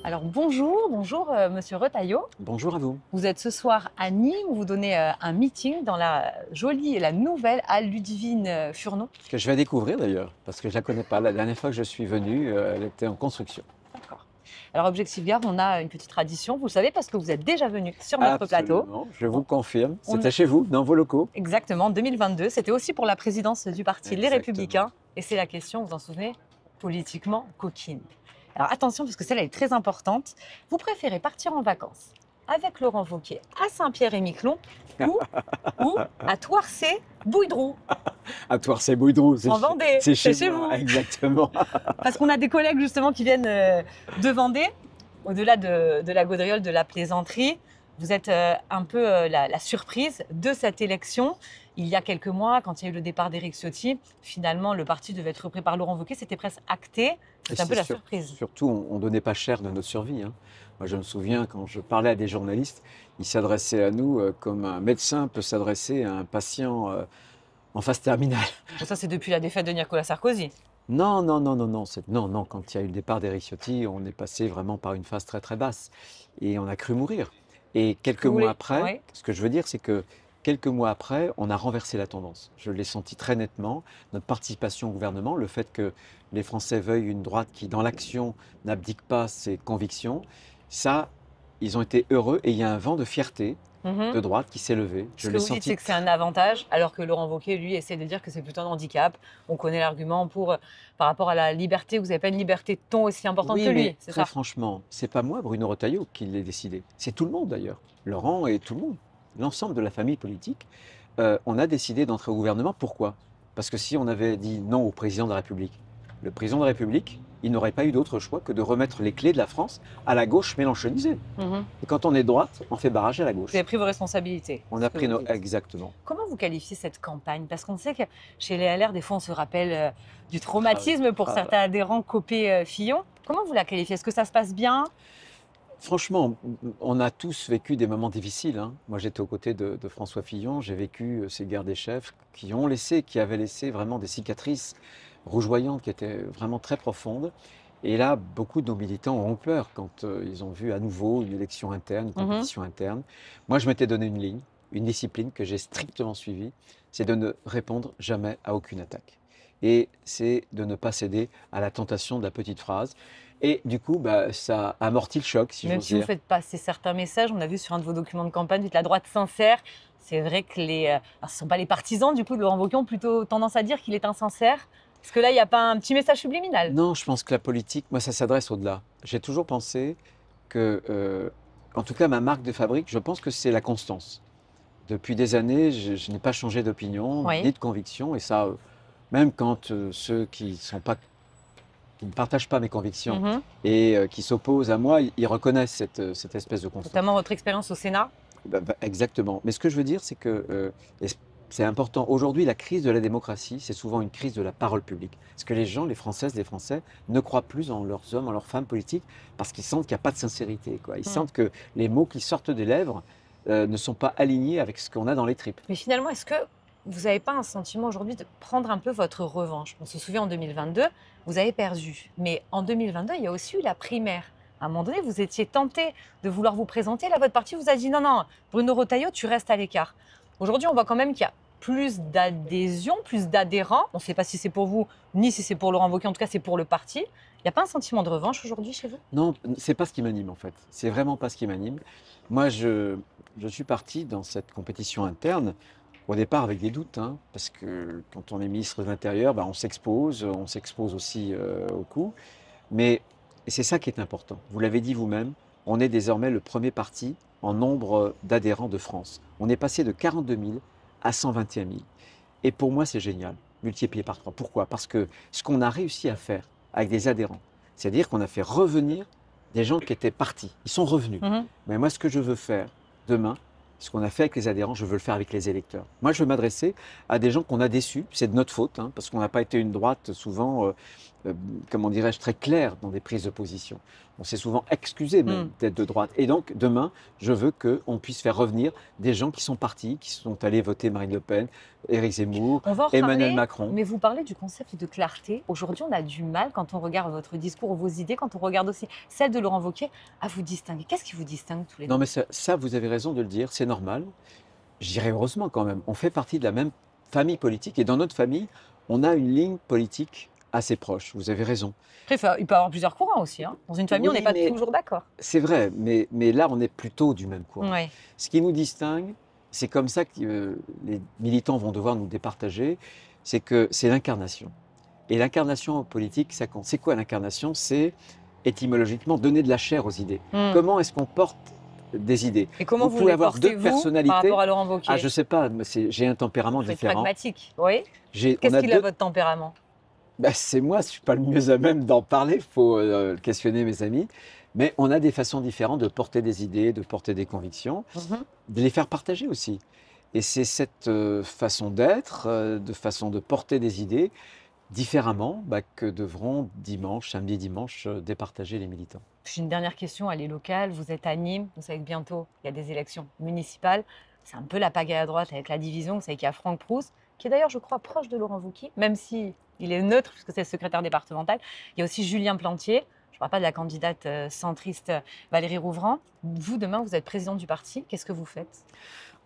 Alors bonjour Monsieur Retailleau. Bonjour à vous. Vous êtes ce soir à Nîmes, où vous donnez un meeting dans la jolie et la nouvelle halle Ludivine Furneaux. Que je vais découvrir d'ailleurs, parce que je ne la connais pas. La dernière fois que je suis venu, elle était en construction. D'accord. Alors Objectif Gare, on a une petite tradition, vous le savez, parce que vous êtes déjà venu sur notre plateau. Absolument, je vous confirme. On- C'était chez vous, dans vos locaux. Exactement, 2022. C'était aussi pour la présidence du parti Les Exactement. Républicains. Et c'est la question, vous en souvenez, politiquement coquine. Alors attention, parce que celle-là est très importante. Vous préférez partir en vacances avec Laurent Wauquiez à Saint-Pierre-et-Miquelon ou à Toircé, Bouydroux, À Toircé-Bouydroux, en Vendée, c'est chez chez moi. vous. Exactement. Parce qu'on a des collègues justement qui viennent de Vendée, au-delà de la gaudriole, de la plaisanterie. Vous êtes un peu la surprise de cette élection. Il y a quelques mois, quand il y a eu le départ d'Éric Ciotti, finalement, le parti devait être repris par Laurent Wauquiez. C'était presque acté. C'est un peu la surprise. Surtout, on ne donnait pas cher de notre survie, hein. Moi, je me souviens, quand je parlais à des journalistes, ils s'adressaient à nous comme un médecin peut s'adresser à un patient en phase terminale. Ça, c'est depuis la défaite de Nicolas Sarkozy. Non, non, non, non, non, non, non. Quand il y a eu le départ d'Éric Ciotti, on est passé vraiment par une phase très, très basse. Et on a cru mourir. Et quelques mois après, Oui. ce que je veux dire, c'est que quelques mois après, on a renversé la tendance. Je l'ai senti très nettement. Notre participation au gouvernement, le fait que les Français veuillent une droite qui, dans l'action, n'abdique pas ses convictions, ça, ils ont été heureux. Et il y a un vent de fierté de droite qui s'est levé. Ce que vous dites, c'est que c'est un avantage, alors que Laurent Wauquiez, lui, essaie de dire que c'est plutôt un handicap. On connaît l'argument par rapport à la liberté. Vous n'avez pas une liberté de ton aussi importante Oui, que lui, mais c'est très ça? franchement, c'est pas moi, Bruno Retailleau, qui l'ai décidé. C'est tout le monde d'ailleurs. Laurent et tout le monde. L'ensemble de la famille politique. On a décidé d'entrer au gouvernement. Pourquoi? Parce que si on avait dit non au président de la République, le président de la République, il n'aurait pas eu d'autre choix que de remettre les clés de la France à la gauche mélenchonisée. Et quand on est de droite, on fait barrage à la gauche. Vous avez pris vos responsabilités. On c'est a ce que pris vous nos... dites. Exactement. Comment vous qualifiez cette campagne? Parce qu'on sait que chez les LR, des fois, on se rappelle du traumatisme pour Ah, certains adhérents Copé-Fillon. Comment vous la qualifiez? Est-ce que ça se passe bien? Franchement, on a tous vécu des moments difficiles, hein. Moi, j'étais aux côtés de François Fillon. J'ai vécu ces guerres des chefs qui avaient laissé vraiment des cicatrices rougeoyantes qui étaient vraiment très profondes. Et là, beaucoup de nos militants ont peur quand ils ont vu à nouveau une élection interne, une compétition interne. Moi, je m'étais donné une ligne, une discipline que j'ai strictement suivie, c'est de ne répondre jamais à aucune attaque. Et c'est de ne pas céder à la tentation de la petite phrase. Et du coup, ça amortit le choc, si Même j'ose si vous dire. faites passer certains messages, on a vu sur un de vos documents de campagne, vous dites la droite sincère. C'est vrai que alors, ce ne sont pas les partisans du coup de Laurent Wauquiez ont plutôt tendance à dire qu'il est insincère. Parce que là, il n'y a pas un petit message subliminal. Non, je pense que la politique, moi, ça s'adresse au-delà. J'ai toujours pensé que, en tout cas, ma marque de fabrique, je pense que c'est la constance. Depuis des années, je n'ai pas changé d'opinion, Oui. ni de conviction, et ça, même quand ceux qui ne partagent pas mes convictions et qui s'opposent à moi, ils reconnaissent cette espèce de constance. Notamment votre expérience au Sénat. Exactement. Mais ce que je veux dire, c'est que et c'est important. Aujourd'hui, la crise de la démocratie, c'est souvent une crise de la parole publique. Parce que les gens, les Françaises, les Français, ne croient plus en leurs hommes, en leurs femmes politiques, parce qu'ils sentent qu'il n'y a pas de sincérité, quoi. Ils sentent que les mots qui sortent des lèvres ne sont pas alignés avec ce qu'on a dans les tripes. Mais finalement, est-ce que vous n'avez pas un sentiment aujourd'hui de prendre un peu votre revanche? On se souvient en 2022, vous avez perdu. Mais en 2022, il y a aussi eu la primaire. À un moment donné, vous étiez tenté de vouloir vous présenter. Là, votre parti vous a dit non, non, Bruno Retailleau, tu restes à l'écart. Aujourd'hui, on voit quand même qu'il y a plus d'adhésion, plus d'adhérents. On ne sait pas si c'est pour vous, ni si c'est pour Laurent Wauquiez. En tout cas, c'est pour le parti. Il n'y a pas un sentiment de revanche aujourd'hui chez vous? Non, c'est pas ce qui m'anime en fait. C'est vraiment pas ce qui m'anime. Moi, je suis parti dans cette compétition interne au départ avec des doutes, hein, parce que quand on est ministre de l'Intérieur, on s'expose aussi au coup. Mais c'est ça qui est important. Vous l'avez dit vous-même, on est désormais le premier parti en nombre d'adhérents de France. On est passé de 42 000 à 121 000. Et pour moi, c'est génial, multiplié par 3. Pourquoi? Parce que ce qu'on a réussi à faire avec des adhérents, c'est-à-dire qu'on a fait revenir des gens qui étaient partis. Ils sont revenus. Mais moi, ce que je veux faire demain, ce qu'on a fait avec les adhérents, je veux le faire avec les électeurs. Moi, je veux m'adresser à des gens qu'on a déçus. C'est de notre faute, hein, parce qu'on n'a pas été une droite souvent, comment dirais-je, très claire dans des prises de position. On s'est souvent excusé même d'être de droite. Et donc, demain, je veux qu'on puisse faire revenir des gens qui sont partis, qui sont allés voter Marine Le Pen, Éric Zemmour, On va en Emmanuel reparler, Macron. mais vous parlez du concept de clarté. Aujourd'hui, on a du mal quand on regarde votre discours ou vos idées, quand on regarde aussi celle de Laurent Wauquiez, à vous distinguer. Qu'est-ce qui vous distingue tous les Non, deux? mais ça, vous avez raison de le dire, c'est normal. Je dirais heureusement quand même. On fait partie de la même famille politique. Et dans notre famille, on a une ligne politique assez proche. Vous avez raison. Après, il peut y avoir plusieurs courants aussi, hein. Dans une famille, on Oui, n'est pas mais toujours d'accord. c'est vrai. Mais là, on est plutôt du même courant. Ouais. Ce qui nous distingue, c'est comme ça que les militants vont devoir nous départager, c'est que c'est l'incarnation. Et l'incarnation politique, ça compte. C'est quoi l'incarnation? C'est étymologiquement donner de la chair aux idées. Hmm. Comment est-ce qu'on porte des idées? Et comment vous pouvez les avoir portez, deux vous, personnalités. par rapport à Laurent Wauquiez? Ah, je sais pas, j'ai un tempérament Vous êtes différent. pragmatique, oui. On Qu'est-ce a qu'il a deux. votre tempérament? Bah, c'est moi, je suis pas le mieux à même d'en parler, il faut questionner mes amis. Mais on a des façons différentes de porter des idées, de porter des convictions, Mhm. de les faire partager aussi. Et c'est cette façon d'être, de façon de porter des idées différemment que devront dimanche, samedi, dimanche, départager les militants. J'ai une dernière question, elle est locale. Vous êtes à Nîmes, vous savez que bientôt, il y a des élections municipales. C'est un peu la pagaille à droite avec la division. Vous savez qu'il y a Franck Proust, qui est d'ailleurs, je crois, proche de Laurent Wauquiez, même si il est neutre, puisque c'est le secrétaire départemental. Il y a aussi Julien Plantier. Je ne parle pas de la candidate centriste Valérie Rouvrant. Vous, demain, vous êtes président du parti. Qu'est-ce que vous faites?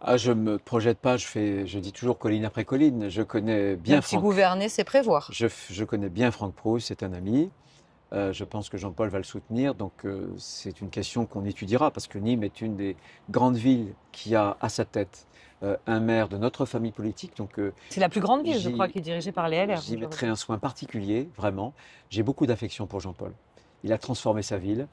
Ah, je me projette pas, je dis toujours colline après colline. Je connais bien Même si Franck. gouverner, c'est prévoir. Je connais bien Franck Proust, c'est un ami. Je pense que Jean-Paul va le soutenir, donc c'est une question qu'on étudiera, parce que Nîmes est une des grandes villes qui a à sa tête un maire de notre famille politique. Donc C'est la plus grande ville, je j'y crois, qui est dirigée par les LR. j'y mettrai un soin particulier, vraiment. J'ai beaucoup d'affection pour Jean-Paul. Il a transformé sa ville.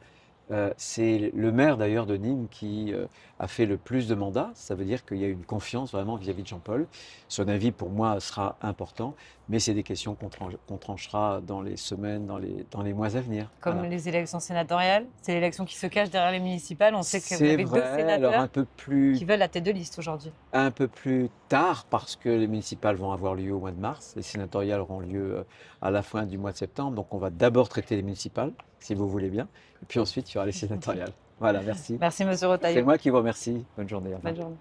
C'est le maire d'ailleurs de Nîmes qui a fait le plus de mandats. Ça veut dire qu'il y a une confiance vraiment vis-à-vis de Jean-Paul. Son avis pour moi sera important, mais c'est des questions qu'on tranchera dans les semaines, dans les mois à venir. Comme Voilà. les élections sénatoriales, c'est l'élection qui se cache derrière les municipales. On sait que vous C'est avez deux vrai, alors sénateurs plus, qui veulent la tête de liste aujourd'hui. un peu plus tard, parce que les municipales vont avoir lieu au mois de mars, les sénatoriales auront lieu à la fin du mois de septembre. Donc on va d'abord traiter les municipales, si vous voulez bien, et puis ensuite il y aura les sénatoriales. Voilà, merci. Merci, Monsieur C'est Retailleau. moi qui vous remercie. Bonne journée. Au revoir. Bonne journée.